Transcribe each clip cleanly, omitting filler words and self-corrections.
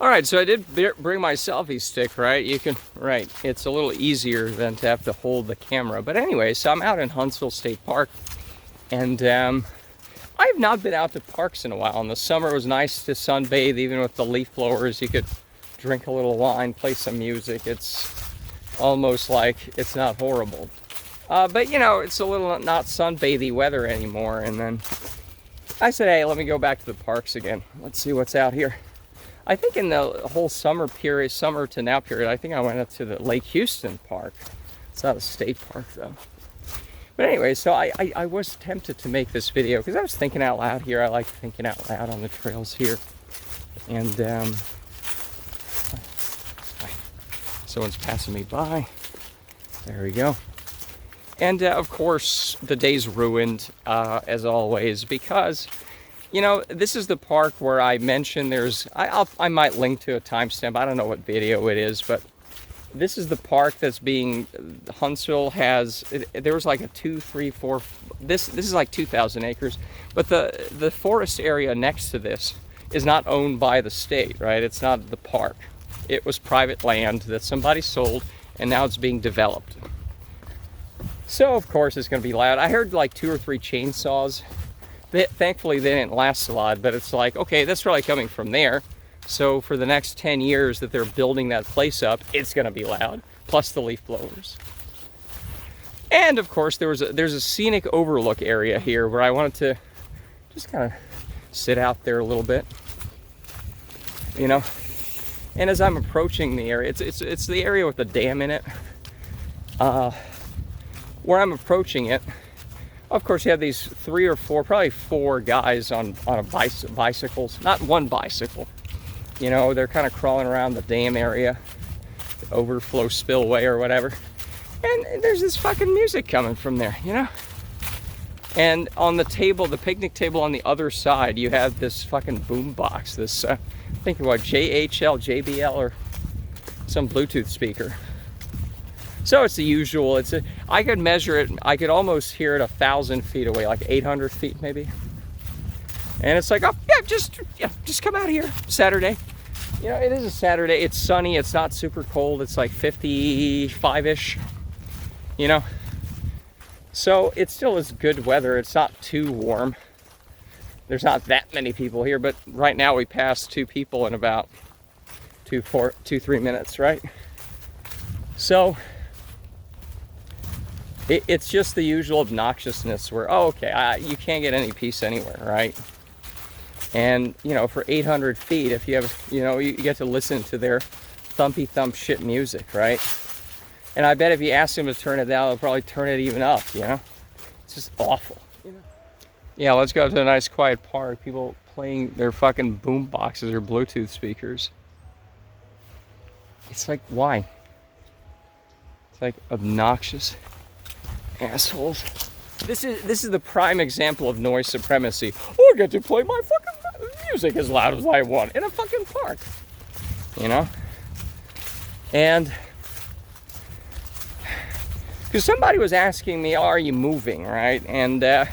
All right, so I did bring my selfie stick, right? Right, it's a little easier than to have to hold the camera. But anyway, so I'm out in Huntsville State Park, and I have not been out to parks in a while. In the summer, it was nice to sunbathe, even with the leaf blowers. You could drink a little wine, play some music. It's almost like it's not horrible. But, you know, it's a little not sunbathy weather anymore. And then I said, hey, let me go back to the parks again. Let's see what's out here. I think in the whole summer period, summer to now period, I think I went up to the Lake Houston Park. It's not a state park, though. But anyway, so I was tempted to make this video because I was thinking out loud here. I like thinking out loud on the trails here. And someone's passing me by. There we go. And of course, the day's ruined, as always, because, you know, this is the park where I mentioned I might link to a timestamp. I don't know what video it is, but this is the park that's being, Huntsville has, there was like a 2, 3, 4, this is like 2,000 acres, but the forest area next to this is not owned by the state, right? It's not the park. It was private land that somebody sold, and now it's being developed. So of course it's gonna be loud. I heard like 2 or 3 chainsaws. Thankfully they didn't last a lot, but it's like, okay, that's really coming from there. So for the next 10 years that they're building that place up, it's gonna be loud, plus the leaf blowers. And of course there's a scenic overlook area here where I wanted to just kind of sit out there a little bit, you know. And as I'm approaching the area, it's the area with the dam in it. Where I'm approaching it, of course, you have these 3 or 4, probably 4 guys on a bicycles, not one bicycle. You know, they're kind of crawling around the dam area, the overflow spillway or whatever. And there's this fucking music coming from there, you know? And on the table, the picnic table on the other side, you have this fucking boom box, this, I think what, JHL, JBL, or some Bluetooth speaker. So it's the usual. I could measure it. I could almost hear it 1,000 feet away, like 800 feet maybe. And it's like, oh yeah, just come out here Saturday. You know, it is a Saturday. It's sunny. It's not super cold. It's like 55-ish. You know, so it still is good weather. It's not too warm. There's not that many people here, but right now we passed 2 people in about 3 minutes, right? So it's just the usual obnoxiousness where, oh, okay, you can't get any peace anywhere, right? And, you know, for 800 feet, if you have, you know, you get to listen to their thumpy thump shit music, right? And I bet if you ask them to turn it down, they'll probably turn it even up, you know? It's just awful. Yeah, let's go to a nice quiet park. People playing their fucking boom boxes or Bluetooth speakers. It's like, why? It's like obnoxious assholes. This is the prime example of noise supremacy. Oh, I get to play my fucking music as loud as I want in a fucking park. You know? And because somebody was asking me, are you moving, right? And I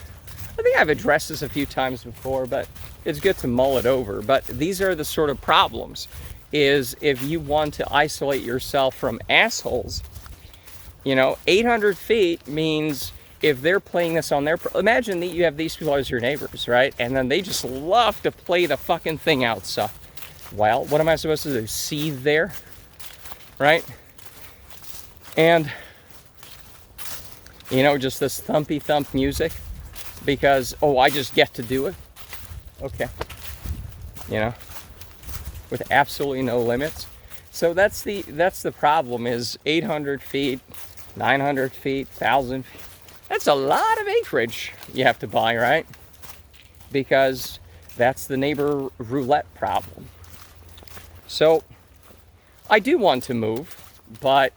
think I've addressed this a few times before, but it's good to mull it over. But these are the sort of problems, is if you want to isolate yourself from assholes, you know, 800 feet means if they're playing this on their, imagine that you have these people as your neighbors, right? And then they just love to play the fucking thing outside. Well, what am I supposed to do? Seethe there, right? And, you know, just this thumpy thump music because, oh, I just get to do it. Okay. You know, with absolutely no limits. So that's the problem, is 800 feet, 900 feet, 1,000 feet. That's a lot of acreage you have to buy, right? Because that's the neighbor roulette problem. So I do want to move, but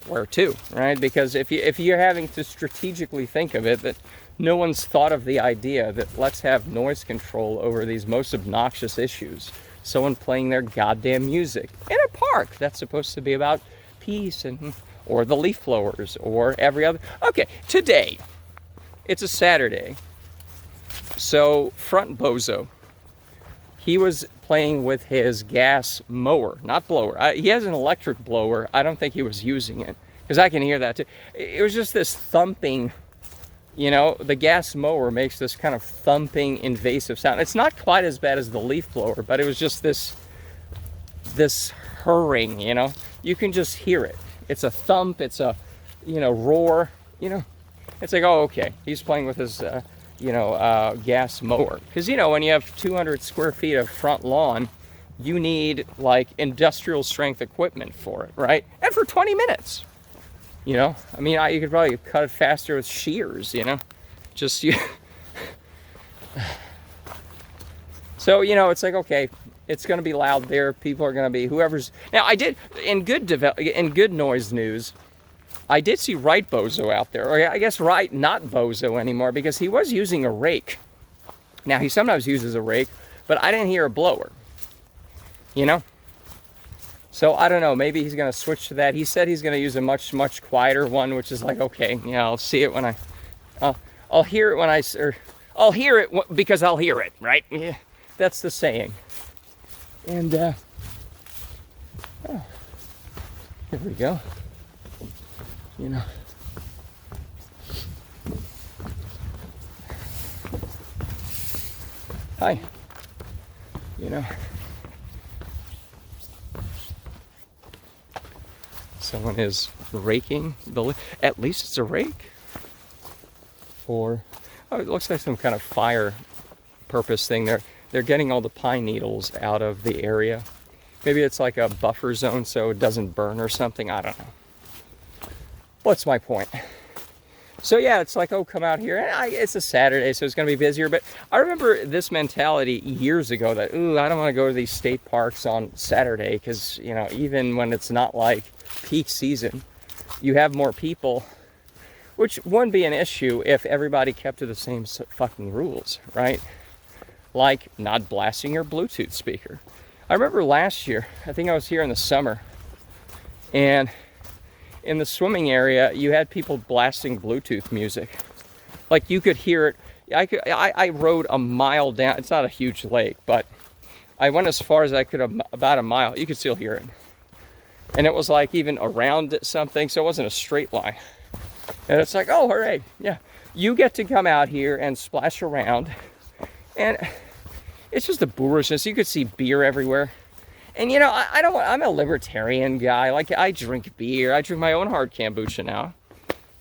where to, right? Because if you're having to strategically think of it, that no one's thought of the idea that let's have noise control over these most obnoxious issues. Someone playing their goddamn music in a park that's supposed to be about peace, and or the leaf blowers, or every other. Okay, today, it's a Saturday, so front bozo, he was playing with his gas mower, not blower. He has an electric blower. I don't think he was using it, because I can hear that too. It was just this thumping, you know, the gas mower makes this kind of thumping, invasive sound. It's not quite as bad as the leaf blower, but it was just this hurring, you know. You can just hear it. It's a thump, it's a, you know, roar, you know. It's like, oh, okay, he's playing with his, gas mower. Because, you know, when you have 200 square feet of front lawn, you need, like, industrial strength equipment for it, right? And for 20 minutes, you know? I mean, you could probably cut it faster with shears, you know? Just, you... So, you know, it's like, okay, it's going to be loud there. People are going to be, whoever's... Now, I did, in good noise news, I did see Right Bozo out there, or I guess Right not Bozo anymore, because he was using a rake. Now, he sometimes uses a rake, but I didn't hear a blower, you know? So, I don't know, maybe he's going to switch to that. He said he's going to use a much, much quieter one, which is like, okay, yeah, I'll see it when I'll hear it when I'll hear it because I'll hear it, right? Yeah, that's the saying. And, oh, here we go. You know, hi, you know, someone is raking at least it's a rake, or, oh, it looks like some kind of fire purpose thing. They're getting all the pine needles out of the area. Maybe it's like a buffer zone so it doesn't burn or something, I don't know. What's my point? So yeah, it's like, oh, come out here. And it's a Saturday, so it's going to be busier. But I remember this mentality years ago that, ooh, I don't want to go to these state parks on Saturday because, you know, even when it's not like peak season, you have more people, which wouldn't be an issue if everybody kept to the same fucking rules, right? Like not blasting your Bluetooth speaker. I remember last year, I think I was here in the summer, and in the swimming area, you had people blasting Bluetooth music. Like you could hear it. I rode a mile down. It's not a huge lake, but I went as far as I could, about a mile. You could still hear it. And it was like even around something, so it wasn't a straight line. And it's like, oh, hooray. Yeah, you get to come out here and splash around. And it's just a boorishness. You could see beer everywhere. And, you know, I'm a libertarian guy. Like, I drink beer. I drink my own hard kombucha now.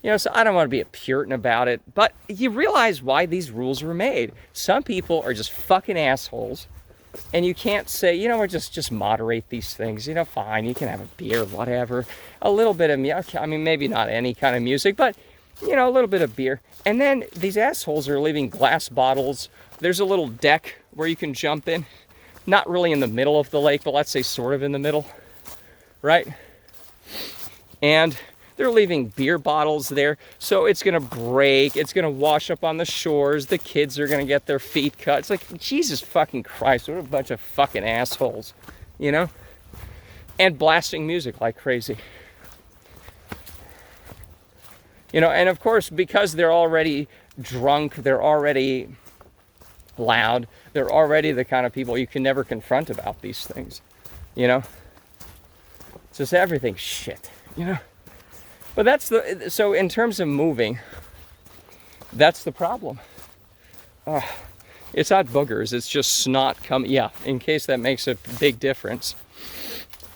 You know, so I don't want to be a Puritan about it. But you realize why these rules were made. Some people are just fucking assholes. And you can't say, you know, or just moderate these things. You know, fine, you can have a beer, whatever. A little bit of music. I mean, maybe not any kind of music, but, you know, a little bit of beer. And then these assholes are leaving glass bottles. There's a little deck where you can jump in. Not really in the middle of the lake, but let's say sort of in the middle, right? And they're leaving beer bottles there, so it's gonna break, it's gonna wash up on the shores, the kids are gonna get their feet cut. It's like, Jesus fucking Christ, what a bunch of fucking assholes, you know? And blasting music like crazy. You know, and of course, because they're already drunk, they're already loud, they're already the kind of people you can never confront about these things, you know? It's just everything's shit, you know? But that's so in terms of moving, that's the problem. It's not boogers, it's just snot coming, yeah, in case that makes a big difference.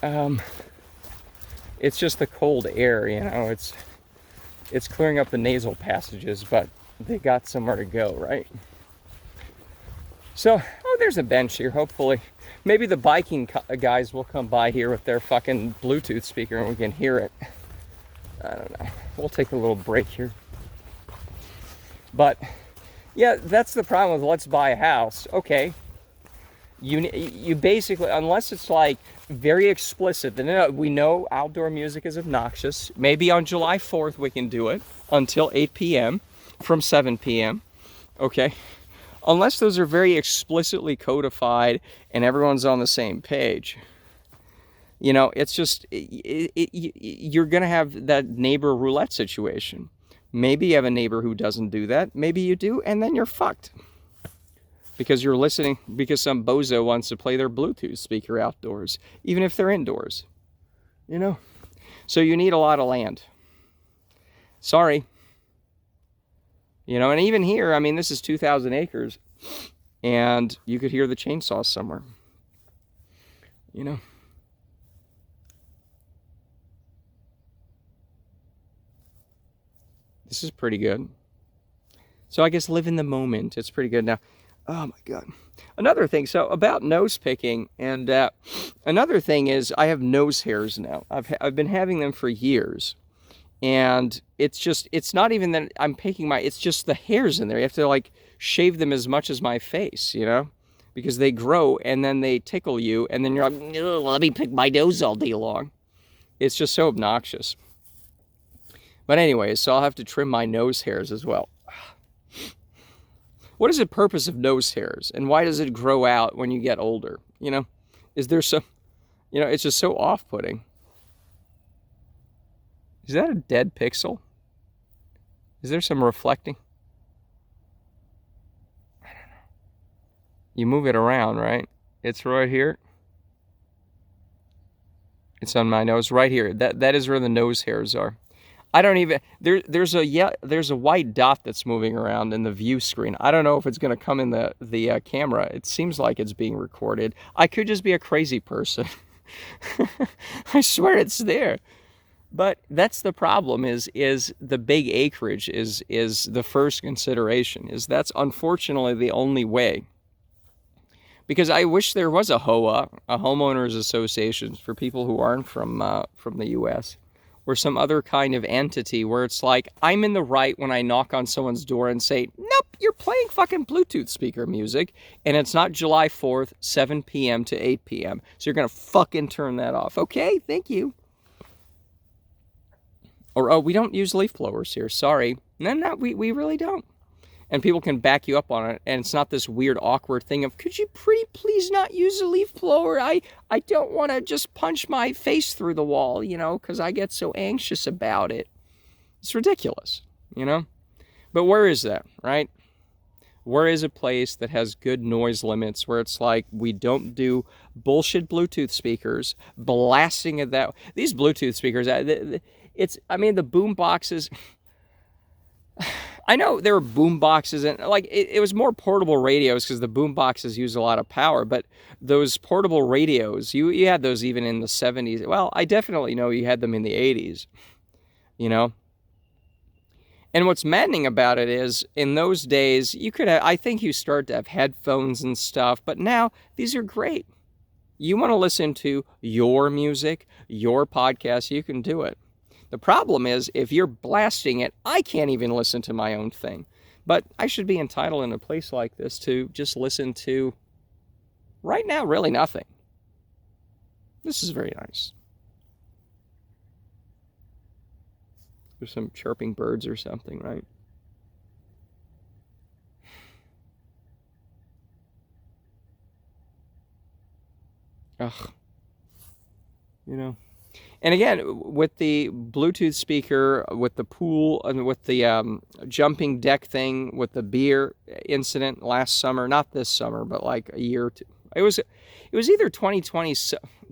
It's just the cold air, you know, it's clearing up the nasal passages, but they got somewhere to go, right? So, oh, there's a bench here, hopefully. Maybe the biking guys will come by here with their fucking Bluetooth speaker and we can hear it. I don't know. We'll take a little break here. But, yeah, that's the problem with let's buy a house. Okay. You basically, unless it's like very explicit, then we know outdoor music is obnoxious. Maybe on July 4th we can do it until 8 p.m. from 7 p.m. Okay. Unless those are very explicitly codified and everyone's on the same page. You know, it's just, you're going to have that neighbor roulette situation. Maybe you have a neighbor who doesn't do that. Maybe you do, and then you're fucked. because you're listening, because some bozo wants to play their Bluetooth speaker outdoors, even if they're indoors, you know? So you need a lot of land. Sorry. You know, and even here, I mean, this is 2,000 acres, and you could hear the chainsaws somewhere, you know? This is pretty good. So I guess live in the moment. It's pretty good now. Oh my God. Another thing, so about nose picking, and another thing is I have nose hairs now. I've been having them for years. And it's not even that I'm picking it's just the hairs in there. You have to like shave them as much as my face, you know? Because they grow and then they tickle you and then you're like, let me pick my nose all day long. It's just so obnoxious. But anyways, so I'll have to trim my nose hairs as well. What is the purpose of nose hairs? And why does it grow out when you get older? You know, is there some, you know, it's just so off-putting. Is that a dead pixel? Is there some reflecting? I don't know. You move it around, right? It's right here. It's on my nose, right here. That is where the nose hairs are. I don't even, there's a white dot that's moving around in the view screen. I don't know if it's going to come in the camera. It seems like it's being recorded. I could just be a crazy person. I swear it's there. But that's the problem is the big acreage is the first consideration. That's unfortunately the only way. Because I wish there was a HOA, a homeowners association for people who aren't from the U.S., or some other kind of entity where it's like, I'm in the right when I knock on someone's door and say, nope, you're playing fucking Bluetooth speaker music, and it's not July 4th, 7 p.m. to 8 p.m., so you're going to fucking turn that off. Okay, thank you. Or, oh, we don't use leaf blowers here, sorry. No, we really don't. And people can back you up on it, and it's not this weird, awkward thing of, could you pretty please not use a leaf blower? I don't want to just punch my face through the wall, you know, because I get so anxious about it. It's ridiculous, you know? But where is that, right? Where is a place that has good noise limits where it's like, we don't do bullshit Bluetooth speakers, blasting at that. These Bluetooth speakers, I mean, the boom boxes... I know there were boom boxes, and like it was more portable radios because the boom boxes use a lot of power. But those portable radios, you had those even in the 70s. Well, I definitely know you had them in the 80s, you know. And what's maddening about it is, in those days, you could have, I think you start to have headphones and stuff, but now these are great. You want to listen to your music, your podcast, you can do it. The problem is, if you're blasting it, I can't even listen to my own thing. But I should be entitled in a place like this to just listen to, right now, really nothing. This is very nice. There's some chirping birds or something, right? Ugh. You know. And again, with the Bluetooth speaker, with the pool, and with the jumping deck thing, with the beer incident last summer, not this summer, but like a year or two. It was either 2020.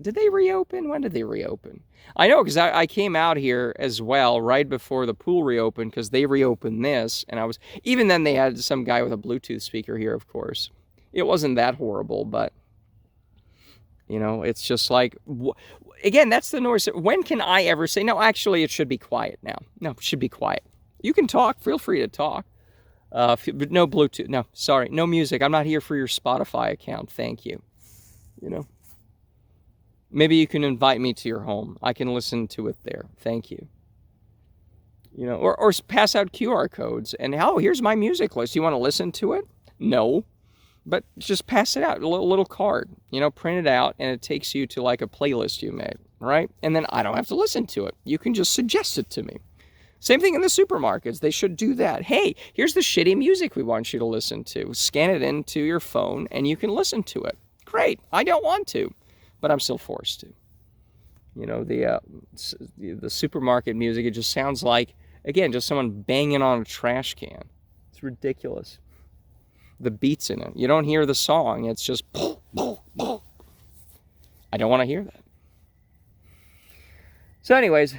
Did they reopen? When did they reopen? I know, because I came out here as well right before the pool reopened, because they reopened this, and even then they had some guy with a Bluetooth speaker here, of course. It wasn't that horrible, but you know, it's just like, again, that's the noise. When can I ever say, no, actually, it should be quiet now? No, it should be quiet. You can talk. Feel free to talk. But no Bluetooth. No, sorry. No music. I'm not here for your Spotify account. Thank you. You know, maybe you can invite me to your home. I can listen to it there. Thank you. You know, or pass out QR codes. And, oh, here's my music list. You want to listen to it? No. But just pass it out, a little card, you know, print it out, and it takes you to like a playlist you made, right? And then I don't have to listen to it. You can just suggest it to me. Same thing in the supermarkets. They should do that. Hey, here's the shitty music we want you to listen to. Scan it into your phone, and you can listen to it. Great. I don't want to, but I'm still forced to. You know, the supermarket music, it just sounds like, again, just someone banging on a trash can. It's ridiculous. the beats in it. You don't hear the song. It's just, I don't want to hear that. So anyways,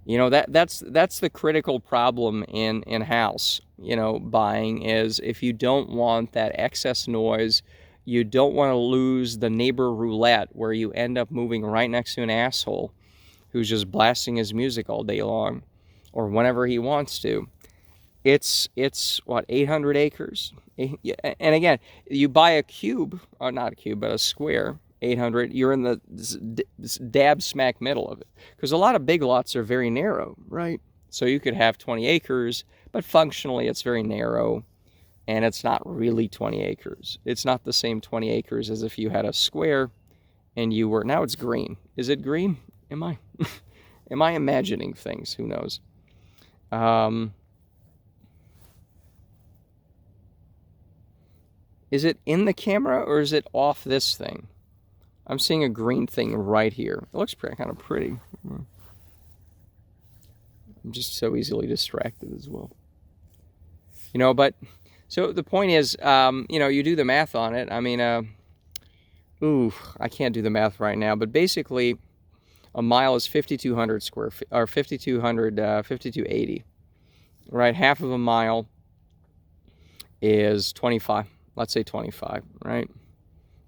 you know, that's the critical problem in house, you know, buying, is if you don't want that excess noise, you don't want to lose the neighbor roulette where you end up moving right next to an asshole who's just blasting his music all day long or whenever he wants to. It's what, 800 acres? And again, you buy a cube, or not a cube, but a square, 800, you're in the dab smack middle of it. Because a lot of big lots are very narrow, right? So you could have 20 acres, but functionally it's very narrow, and it's not really 20 acres. It's not the same 20 acres as if you had a square and you were, now it's green. Is it green? Am I am I imagining things? Who knows? Is it in the camera or is it off this thing? I'm seeing a green thing right here. It looks kind of pretty. I'm just so easily distracted as well. You know, but, so the point is, you know, you do the math on it. I mean, I can't do the math right now, but basically a mile is 5,200 square feet, or 5,280, right? Half of a mile is 25, let's say 25, right?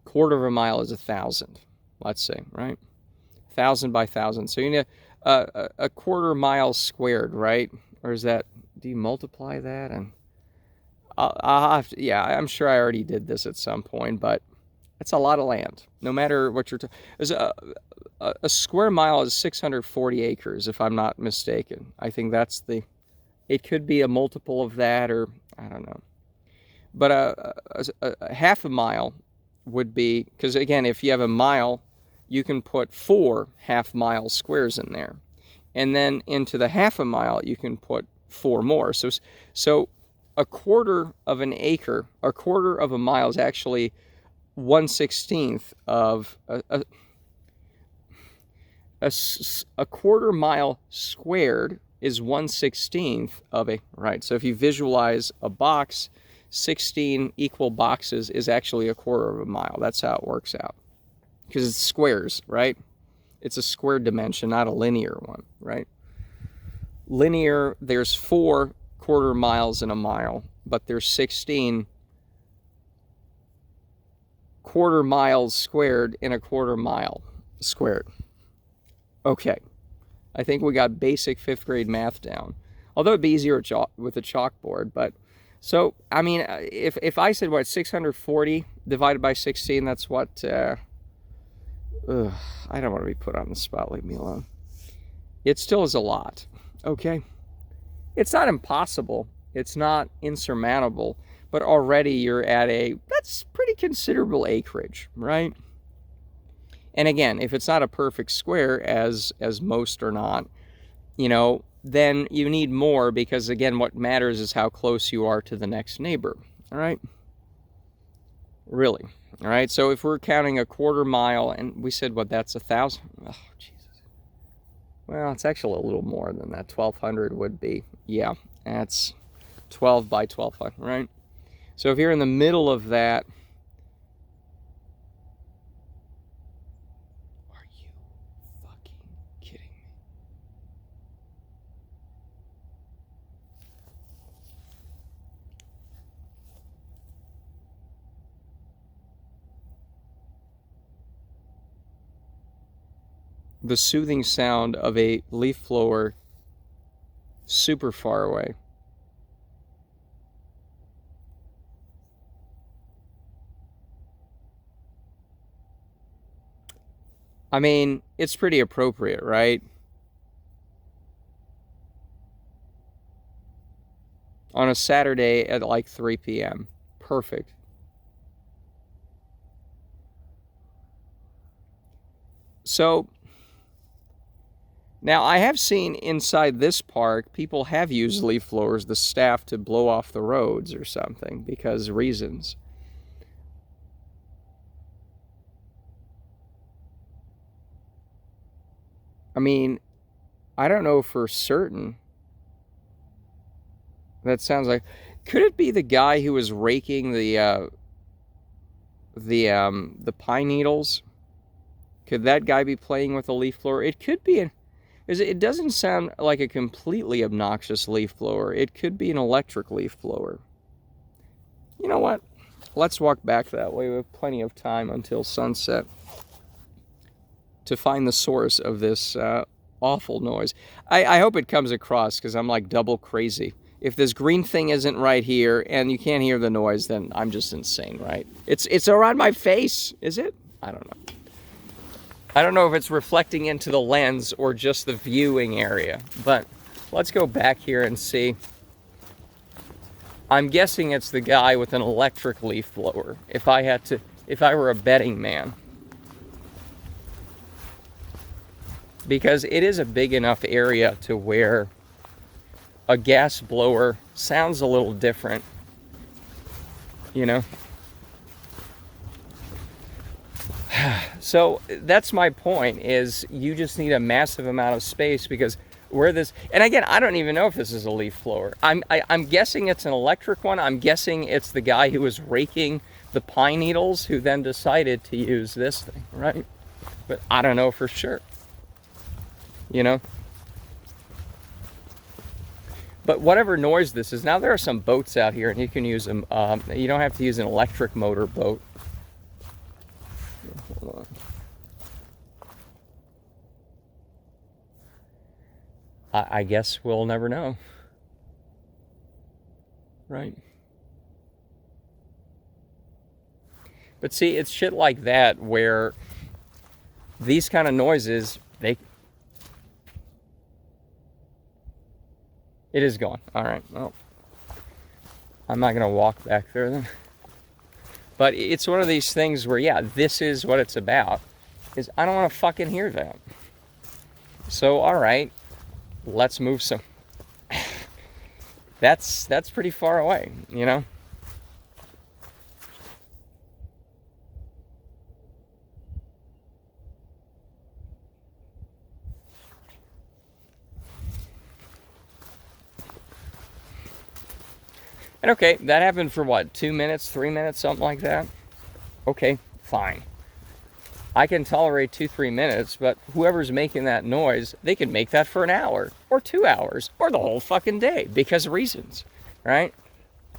Quarter of a mile is 1,000, let's say, right? 1,000 by 1,000. So you need a quarter mile squared, right? Or is that, do you multiply that? And I'll have to, yeah, I'm sure I already did this at some point, but it's a lot of land. No matter what you're, a square mile is 640 acres, if I'm not mistaken. I think that's it could be a multiple of that, or I don't know. But a half a mile would be, because again, if you have a mile, you can put 4 half-mile squares in there. And then into the half a mile, you can put 4 more. So a quarter of an acre, a quarter of a mile is actually 1/16 of a quarter mile squared is 1/16 of a, right? So if you visualize a box, 16 equal boxes is actually a quarter of a mile. That's how it works out. Because it's squares, right? It's a square dimension, not a linear one, right? Linear, there's 4 quarter miles in a mile, but there's 16 quarter miles squared in a quarter mile squared. Okay, I think we got basic 5th grade math down. Although it'd be easier with a chalkboard, but so, I mean, if I said, what, 640 divided by 16, that's what, I don't want to be put on the spot, leave me alone. It still is a lot, okay? It's not impossible, it's not insurmountable, but already you're at that's pretty considerable acreage, right? And again, if it's not a perfect square, as most are not, you know, then you need more, because again, what matters is how close you are to the next neighbor, all right? Really, all right? So if we're counting a quarter mile, and we said, what, that's 1,000? Oh, Jesus. Well, it's actually a little more than that. 1,200 would be, yeah, that's 12 by 1,200, right? So if you're in the middle of that, are you fucking kidding me? The soothing sound of a leaf blower super far away. I mean, it's pretty appropriate, right? On a Saturday at like 3 p.m. Perfect. So, now I have seen inside this park, people have used leaf blowers, the staff, to blow off the roads or something, because reasons. I mean, I don't know for certain That sounds like... Could it be the guy who was raking the pine needles? Could that guy be playing with a leaf blower? It could be it doesn't sound like a completely obnoxious leaf blower. It could be an electric leaf blower. You know what? Let's walk back that way. We have plenty of time until sunset to find the source of this awful noise. I hope it comes across, because I'm like double crazy. If this green thing isn't right here and you can't hear the noise, then I'm just insane, right? It's around my face, is it? I don't know. I don't know if it's reflecting into the lens or just the viewing area, but let's go back here and see. I'm guessing it's the guy with an electric leaf blower, if I were a betting man. Because it is a big enough area to where a gas blower sounds a little different, you know? So that's my point, is you just need a massive amount of space, because where this, and again, I don't even know if this is a leaf blower. I'm guessing it's an electric one. I'm guessing it's the guy who was raking the pine needles who then decided to use this thing, right? But I don't know for sure, you know? But whatever noise this is, now there are some boats out here, and you can use them. You don't have to use an electric motor boat. Hold on. I guess we'll never know, right? But see, it's shit like that where these kind of noises, it is gone. All right, well, I'm not gonna walk back there then. But it's one of these things where, yeah, this is what it's about, is I don't want to fucking hear that. So, all right, let's move some. That's pretty far away, you know? And okay, that happened for what, 2 minutes, 3 minutes, something like that? Okay, fine. I can tolerate 2-3 minutes, but whoever's making that noise, they can make that for an hour, or 2 hours, or the whole fucking day, because of reasons, right?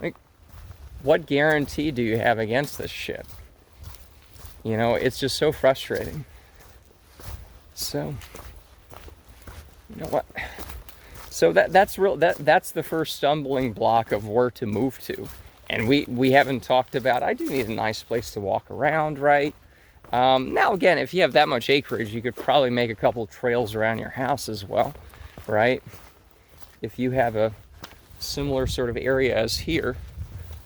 Like, what guarantee do you have against this shit? You know, it's just so frustrating. So, you know what? So that's the first stumbling block of where to move to. And we haven't talked about, I do need a nice place to walk around, right? Now again, if you have that much acreage, you could probably make a couple trails around your house as well, right? If you have a similar sort of area as here,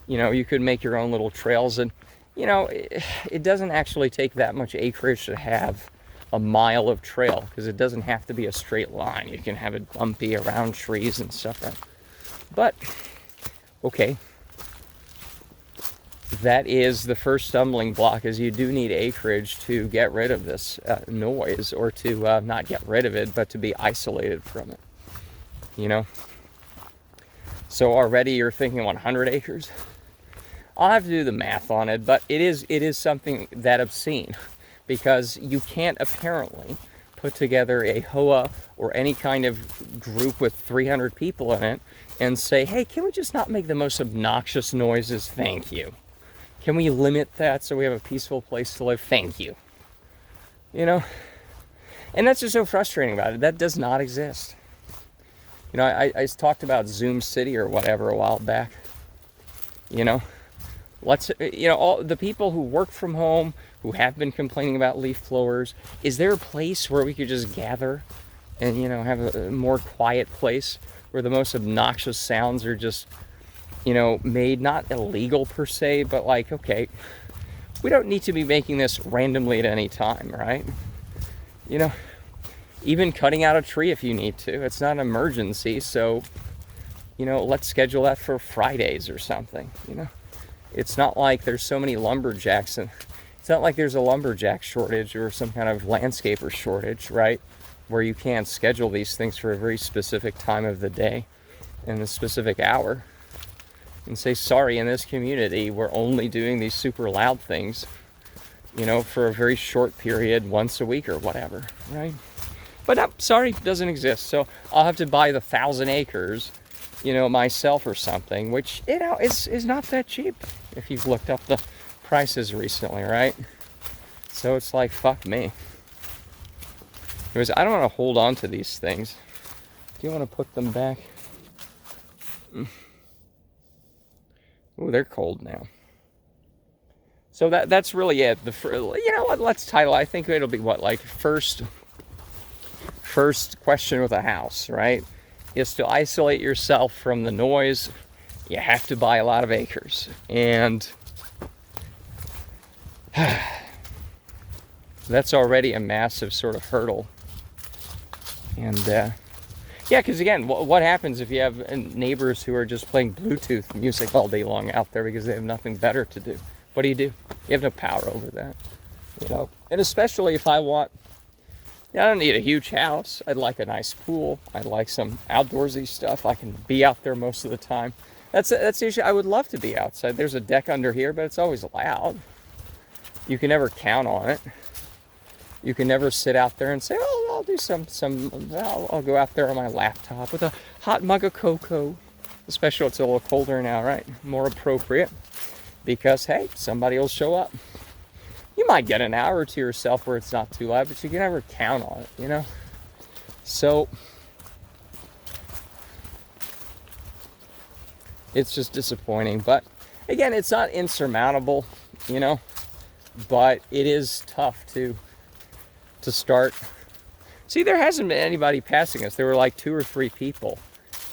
you know, you could make your own little trails. And, you know, it doesn't actually take that much acreage to have a mile of trail, because it doesn't have to be a straight line. You can have it bumpy around trees and stuff, right? But, okay. That is the first stumbling block, is you do need acreage to get rid of this noise, or to not get rid of it, but to be isolated from it, you know? So already you're thinking 100 acres? I'll have to do the math on it, but it is something that obscene, because you can't apparently put together a HOA or any kind of group with 300 people in it and say, hey, can we just not make the most obnoxious noises? Thank you. Can we limit that so we have a peaceful place to live? Thank you. You know? And that's just so frustrating about it. That does not exist. You know, I talked about Zoom City or whatever a while back. You know? All the people who work from home, who have been complaining about leaf blowers, is there a place where we could just gather and, you know, have a more quiet place where the most obnoxious sounds are just, you know, made not illegal per se, but like, okay, we don't need to be making this randomly at any time, right? You know, even cutting out a tree if you need to. It's not an emergency, so, you know, let's schedule that for Fridays or something, you know? It's not like there's so many lumberjacks, and it's not like there's a lumberjack shortage or some kind of landscaper shortage, right? Where you can't schedule these things for a very specific time of the day and a specific hour. and say, sorry, in this community, we're only doing these super loud things, you know, for a very short period, once a week or whatever, right? But no, sorry, doesn't exist. So I'll have to buy the 1,000 acres, you know, myself or something, which, you know, is not that cheap if you've looked up the prices recently, right? So it's like, fuck me. Anyways, I don't want to hold on to these things. Do you want to put them back? Oh, they're cold now. So that's really it. You know what? Let's title. I think it'll be what, like first question with a house, right? Is to isolate yourself from the noise. You have to buy a lot of acres, and that's already a massive sort of hurdle. And yeah, because again, what happens if you have neighbors who are just playing Bluetooth music all day long out there because they have nothing better to do? What do? You have no power over that, you know. And especially if I want, I don't need a huge house. I'd like a nice pool. I'd like some outdoorsy stuff. I can be out there most of the time. That's the issue. I would love to be outside. There's a deck under here, but it's always loud. You can never count on it. You can never sit out there and say, oh, I'll do I'll go out there on my laptop with a hot mug of cocoa. Especially it's a little colder now, right? More appropriate. Because, hey, somebody will show up. You might get an hour to yourself where it's not too loud, but you can never count on it, you know? So, it's just disappointing. But, again, it's not insurmountable, you know? But it is tough to start. See, there hasn't been anybody passing us. There were like 2 or 3 people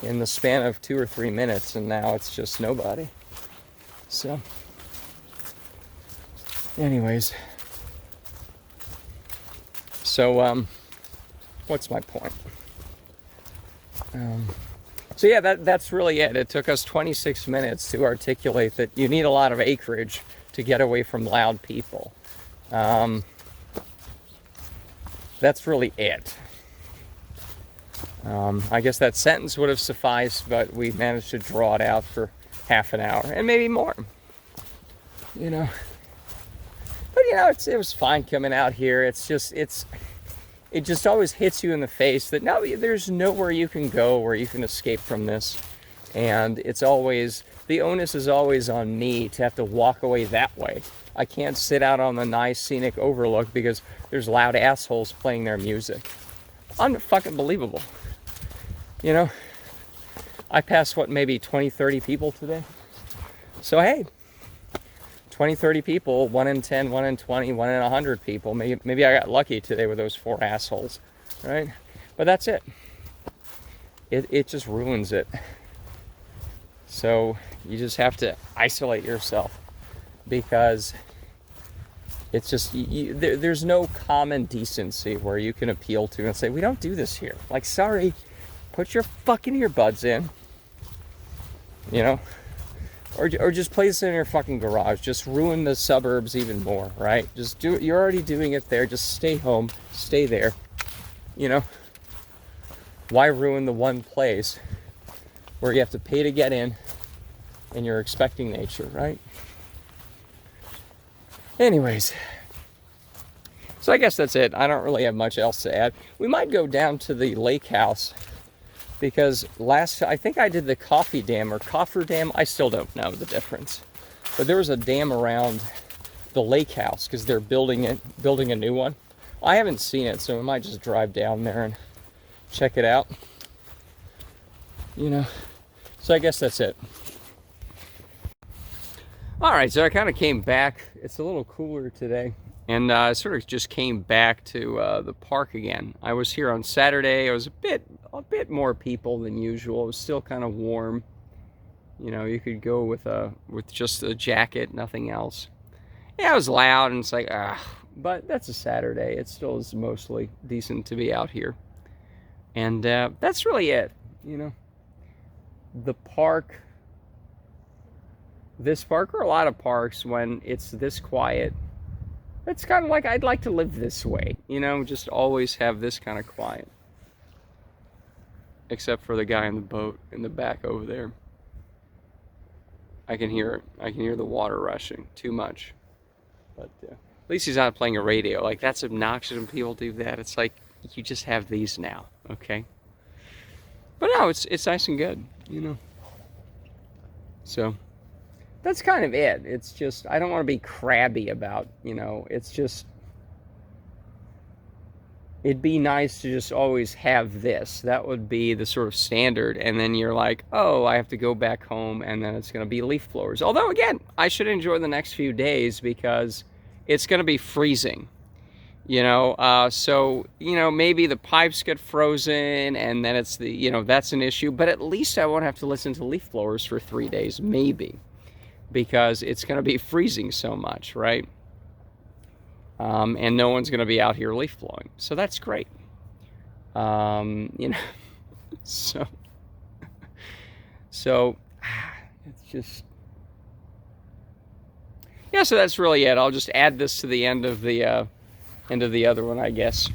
in the span of 2 or 3 minutes, and now it's just nobody. So, anyways. So, what's my point? So yeah, that's really it. It took us 26 minutes to articulate that you need a lot of acreage to get away from loud people. That's really it. I guess that sentence would have sufficed, but we managed to draw it out for half an hour and maybe more. You know, but you know, it was fine coming out here. It just always hits you in the face that no, there's nowhere you can go where you can escape from this, and it's always, the onus is always on me to have to walk away that way. I can't sit out on the nice scenic overlook because there's loud assholes playing their music. Unfucking believable. You know, I passed what, maybe 20, 30 people today. So hey, 20, 30 people, 1 in 10, 1 in 20, 1 in 100 people. Maybe I got lucky today with those 4 assholes, right? But that's it. It just ruins it. So you just have to isolate yourself, because it's just, there's no common decency where you can appeal to and say, we don't do this here. Like, sorry, put your fucking earbuds in, you know, or just place it in your fucking garage. Just ruin the suburbs even more, right? Just do it. You're already doing it there. Just stay home, stay there, you know. Why ruin the one place where you have to pay to get in and you're expecting nature, right? Anyways, so I guess that's it. I don't really have much else to add. We might go down to the lake house, because I think I did the Cofferdam or Cofferdam. I still don't know the difference. But there was a dam around the lake house because they're building a new one. I haven't seen it, so we might just drive down there and check it out. You know, so I guess that's it. All right, so I kind of came back. It's a little cooler today, and I sort of just came back to the park again. I was here on Saturday. It was a bit more people than usual. It was still kind of warm. You know, you could go with just a jacket, nothing else. Yeah, it was loud, and it's like, but that's a Saturday. It still is mostly decent to be out here, and that's really it. You know, the park. This park, or a lot of parks, when it's this quiet, it's kind of like, I'd like to live this way, you know, just always have this kind of quiet. Except for the guy in the boat in the back over there. I can hear the water rushing too much. But at least he's not playing a radio. Like, that's obnoxious when people do that. It's like, you just have these now, okay? But no, it's nice and good, you know. So that's kind of it. It's just, I don't want to be crabby about, you know, it's just, it'd be nice to just always have this. That would be the sort of standard. And then you're like, oh, I have to go back home, and then it's going to be leaf blowers. Although, again, I should enjoy the next few days because it's going to be freezing. You know, so, you know, maybe the pipes get frozen and then it's the, you know, that's an issue. But at least I won't have to listen to leaf blowers for 3 days, maybe. Because it's going to be freezing so much, right? And no one's going to be out here leaf blowing. So that's great. You know, so it's just, yeah, so that's really it. I'll just add this to the end of the other one, I guess.